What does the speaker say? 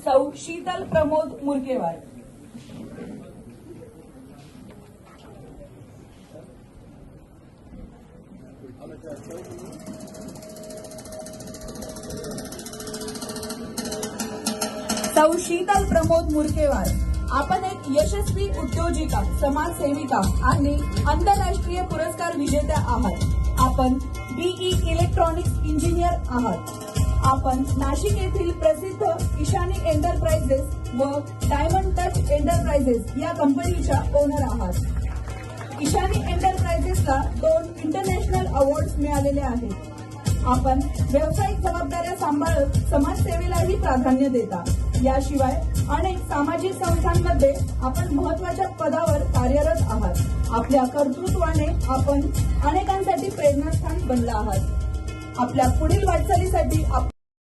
सौ शीतल प्रमोद मुरकेवार। सौ शीतल प्रमोद मुरकेवार, आपण एक यशस्वी उद्योजिका, समाजसेविका आणि आंतरराष्ट्रीय पुरस्कार विजेत्या आहात। आपण बीई इलेक्ट्रॉनिक्स इंजिनियर आहात। आपण नाशिक येथील प्रसिद्ध ईशानी एंटरप्राइजेस व डायमंड टच एंटरप्राइजेस या कंपनीच्या ओनर आहात। ईशानी एंटरप्राइजेसला 2 इंटरनॅशनल अवॉर्ड्स मिळालेले आहेत। आपण व्यावसायिक जबाबदाऱ्या सांभाळत समाजसेवेलाही प्राधान्य देता। याशिवाय अनेक सामाजिक संस्थांमध्ये आपण महत्त्वाच्या पदावर कार्यरत आहात। आपल्या कर्तृत्वाने आपण अनेकांसाठी प्रेरणास्थान बनला आहात। आपल्या पुढील वाटचालीसाठी